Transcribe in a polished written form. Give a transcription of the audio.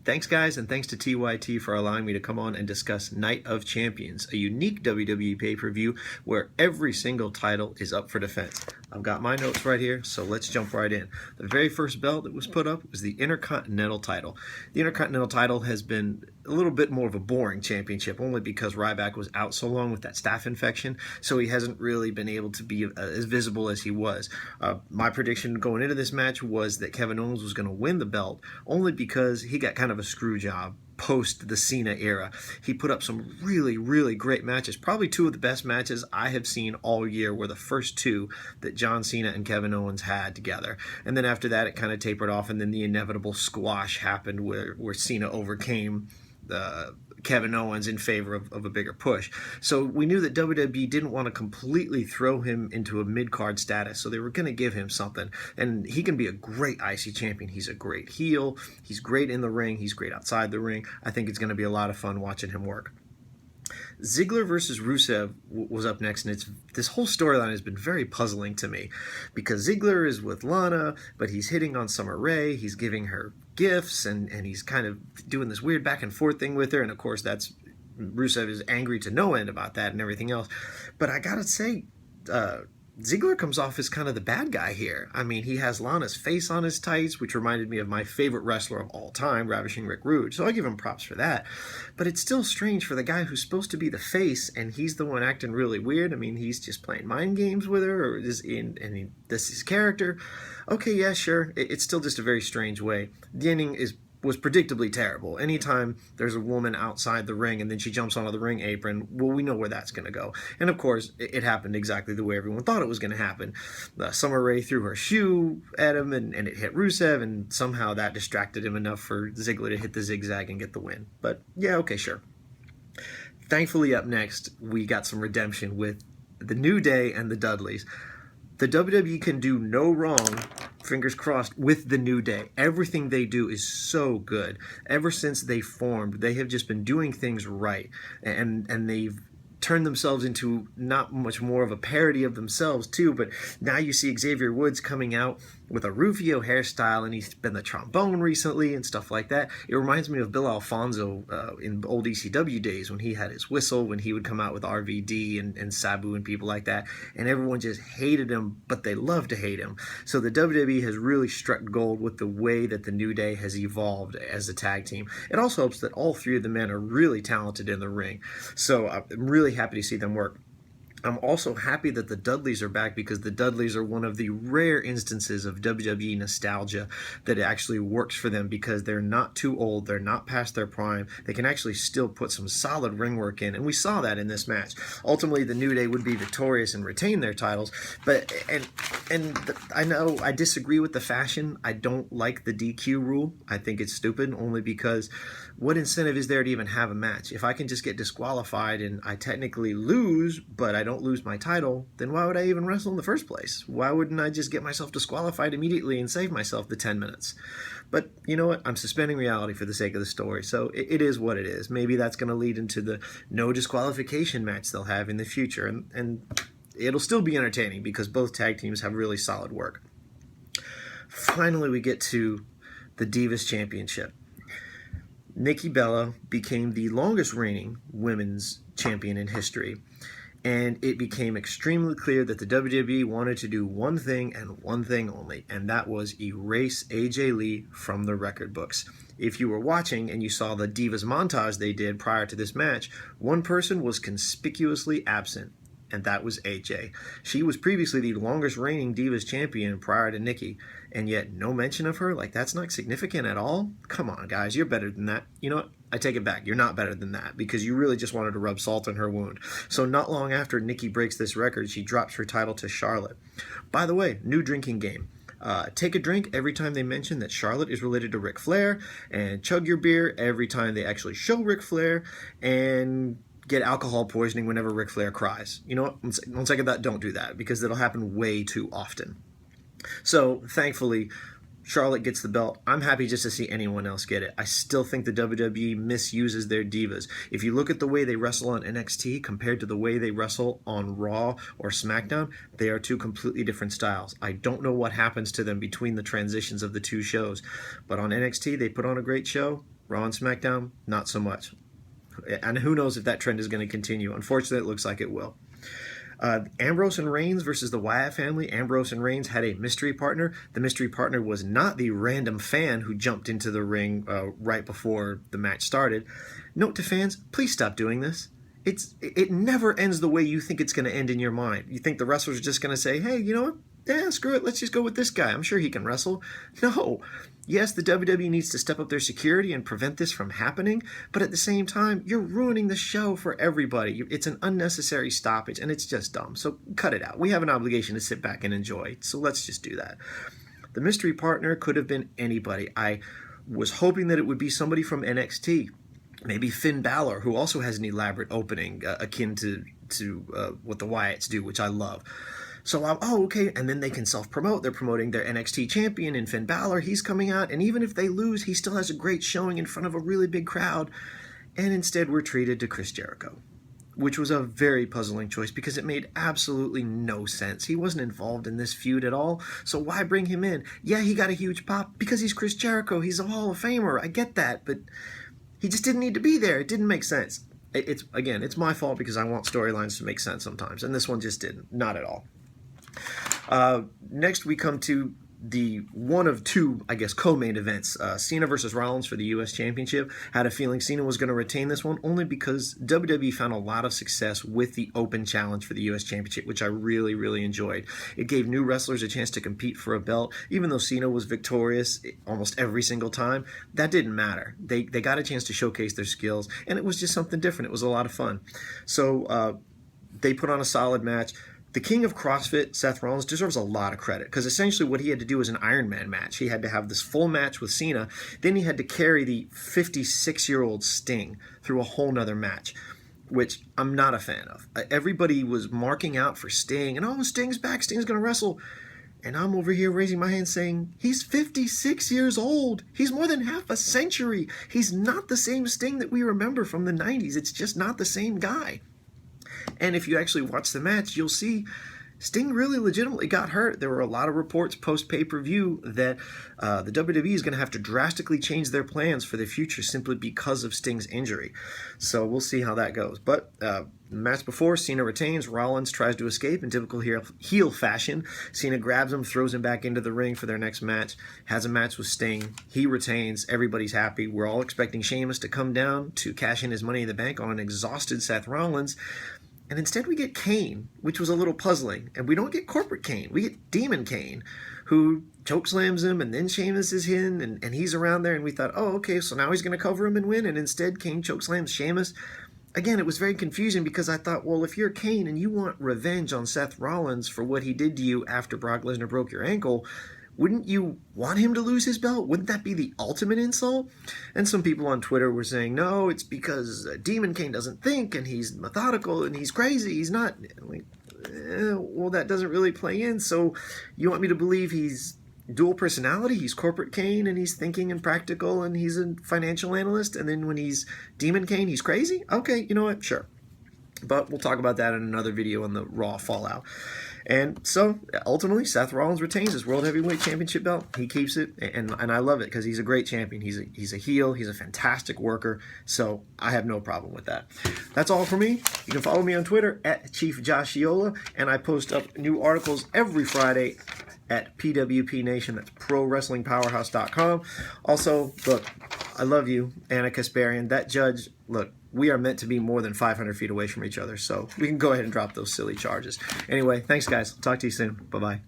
Thanks, guys, and thanks to TYT for allowing me to come on and discuss Night of Champions, a unique WWE pay-per-view where every single title is up for defense. I've got my notes right here, so let's jump right in. The very first belt that was put up was the Intercontinental title. The Intercontinental title has been a little bit more of a boring championship, only because Ryback was out so long with that staph infection, so he hasn't really been able to be as visible as he was. My prediction going into this match was that Kevin Owens was going to win the belt, only because he got kind of a screw job post the Cena era. He put up some really, really great matches. Probably two of the best matches I have seen all year were the first two that John Cena and Kevin Owens had together. And then after that, it kind of tapered off, and then the inevitable squash happened where Cena overcame Kevin Owens in favor of a bigger push. So we knew that WWE didn't want to completely throw him into a mid-card status, so they were going to give him something. And he can be a great IC champion. He's a great heel. He's great in the ring. He's great outside the ring. I think it's going to be a lot of fun watching him work. Ziggler versus Rusev was up next, and this whole storyline has been very puzzling to me because Ziggler is with Lana, but he's hitting on Summer Rae. He's giving her gifts, and he's kind of doing this weird back and forth thing with her, and of course Rusev is angry to no end about that and everything else. But I gotta say, Ziggler comes off as kind of the bad guy here. I mean, he has Lana's face on his tights, which reminded me of my favorite wrestler of all time, Ravishing Rick Rude, so I give him props for that. But it's still strange for the guy who's supposed to be the face, and he's the one acting really weird. I mean, he's just playing mind games with her, or this is his character. Okay, yeah, sure. It's still just a very strange way. The ending was predictably terrible. Anytime there's a woman outside the ring and then she jumps onto the ring apron, well, we know where that's going to go. And of course, it happened exactly the way everyone thought it was going to happen. Summer Rae threw her shoe at him and it hit Rusev, and somehow that distracted him enough for Ziggler to hit the zigzag and get the win. But yeah, okay, sure. Thankfully, up next, we got some redemption with the New Day and the Dudleys. The WWE can do no wrong, fingers crossed, with the New Day. Everything they do is so good. Ever since they formed, they have just been doing things right, and they've turned themselves into not much more of a parody of themselves too. But now you see Xavier Woods coming out with a Rufio hairstyle, and he's been the trombone recently and stuff like that. It reminds me of Bill Alfonso in old ECW days when he had his whistle, when he would come out with RVD and Sabu and people like that, and everyone just hated him, but they loved to hate him. So the WWE has really struck gold with the way that the New Day has evolved as a tag team. It also helps that all three of the men are really talented in the ring, so I'm really happy to see them work. I'm also happy that the Dudleys are back, because the Dudleys are one of the rare instances of WWE nostalgia that actually works for them, because they're not too old, they're not past their prime, they can actually still put some solid ring work in, and we saw that in this match. Ultimately, the New Day would be victorious and retain their titles, but I know I disagree with the fashion. I don't like the DQ rule. I think it's stupid, only because what incentive is there to even have a match? If I can just get disqualified and I technically lose, but I don't lose my title, then why would I even wrestle in the first place? Why wouldn't I just get myself disqualified immediately and save myself the 10 minutes? But you know what? I'm suspending reality for the sake of the story, so it is what it is. Maybe that's going to lead into the no disqualification match they'll have in the future, and it'll still be entertaining because both tag teams have really solid work. Finally, we get to the Divas Championship. Nikki Bella became the longest reigning women's champion in history, and it became extremely clear that the WWE wanted to do one thing and one thing only, and that was erase AJ Lee from the record books. If you were watching and you saw the Divas montage they did prior to this match, one person was conspicuously absent, and that was AJ. She was previously the longest reigning Divas champion prior to Nikki, and yet no mention of her? Like, that's not significant at all? Come on, guys, you're better than that. You know what? I take it back. You're not better than that, because you really just wanted to rub salt in her wound. So not long after Nikki breaks this record, she drops her title to Charlotte. By the way, new drinking game. Take a drink every time they mention that Charlotte is related to Ric Flair, and chug your beer every time they actually show Ric Flair, and get alcohol poisoning whenever Ric Flair cries. You know what? One second, that don't do that, because it'll happen way too often. So thankfully, Charlotte gets the belt. I'm happy just to see anyone else get it. I still think the WWE misuses their divas. If you look at the way they wrestle on NXT compared to the way they wrestle on Raw or SmackDown, they are two completely different styles. I don't know what happens to them between the transitions of the two shows, but on NXT they put on a great show. Raw and SmackDown, not so much. And who knows if that trend is going to continue. Unfortunately, it looks like it will. Ambrose and Reigns versus the Wyatt family. Ambrose and Reigns had a mystery partner. The mystery partner was not the random fan who jumped into the ring right before the match started. Note to fans, please stop doing this. It never ends the way you think it's going to end in your mind. You think the wrestlers are just going to say, hey, you know what? Yeah, screw it. Let's just go with this guy. I'm sure he can wrestle. No. Yes, the WWE needs to step up their security and prevent this from happening, but at the same time, you're ruining the show for everybody. It's an unnecessary stoppage, and it's just dumb. So cut it out. We have an obligation to sit back and enjoy, so let's just do that. The mystery partner could have been anybody. I was hoping that it would be somebody from NXT. Maybe Finn Balor, who also has an elaborate opening akin to what the Wyatts do, which I love. So okay, and then they can self-promote. They're promoting their NXT champion in Finn Balor. He's coming out, and even if they lose, he still has a great showing in front of a really big crowd. And instead, we're treated to Chris Jericho, which was a very puzzling choice because it made absolutely no sense. He wasn't involved in this feud at all, so why bring him in? Yeah, he got a huge pop because he's Chris Jericho. He's a Hall of Famer. I get that, but he just didn't need to be there. It didn't make sense. It's my fault because I want storylines to make sense sometimes, and this one just didn't. Not at all. Next, we come to the one of two, I guess, co-main events. Cena versus Rollins for the U.S. Championship. Had a feeling Cena was going to retain this one only because WWE found a lot of success with the Open Challenge for the U.S. Championship, which I really, really enjoyed. It gave new wrestlers a chance to compete for a belt. Even though Cena was victorious almost every single time, that didn't matter. They got a chance to showcase their skills, and it was just something different. It was a lot of fun. So they put on a solid match. The king of CrossFit, Seth Rollins, deserves a lot of credit because essentially what he had to do was an Iron Man match. He had to have this full match with Cena. Then he had to carry the 56-year-old Sting through a whole nother match, which I'm not a fan of. Everybody was marking out for Sting, and Sting's back, Sting's going to wrestle. And I'm over here raising my hand saying, he's 56 years old. He's more than half a century. He's not the same Sting that we remember from the 90s. It's just not the same guy. And if you actually watch the match, you'll see Sting really legitimately got hurt. There were a lot of reports post-pay-per-view that the WWE is going to have to drastically change their plans for the future simply because of Sting's injury. So we'll see how that goes. But the match before, Cena retains. Rollins tries to escape in typical heel fashion. Cena grabs him, throws him back into the ring for their next match, has a match with Sting. He retains. Everybody's happy. We're all expecting Sheamus to come down to cash in his Money in the Bank on an exhausted Seth Rollins. And instead we get Kane, which was a little puzzling. And we don't get corporate Kane. We get Demon Kane, who chokeslams him, and then Sheamus is in, and he's around there. And we thought, okay, so now he's going to cover him and win. And instead, Kane chokeslams Sheamus. Again, it was very confusing because I thought, well, if you're Kane and you want revenge on Seth Rollins for what he did to you after Brock Lesnar broke your ankle, wouldn't you want him to lose his belt? Wouldn't that be the ultimate insult? And some people on Twitter were saying, no, it's because Demon Kane doesn't think, and he's methodical, and he's crazy. He's not. Well, that doesn't really play in. So you want me to believe he's dual personality? He's corporate Kane, and he's thinking and practical, and he's a financial analyst, and then when he's Demon Kane, he's crazy? Okay, you know what? Sure. But we'll talk about that in another video on the Raw Fallout. And so, ultimately, Seth Rollins retains his World Heavyweight Championship belt. He keeps it, and I love it because he's a great champion. He's a heel. He's a fantastic worker. So, I have no problem with that. That's all for me. You can follow me on Twitter at Chief Joshiola, and I post up new articles every Friday at PWP Nation. That's ProWrestlingPowerhouse.com. Also, look, I love you, Anna Kasparian. That judge, look, we are meant to be more than 500 feet away from each other, so we can go ahead and drop those silly charges. Anyway, thanks, guys. Talk to you soon. Bye-bye.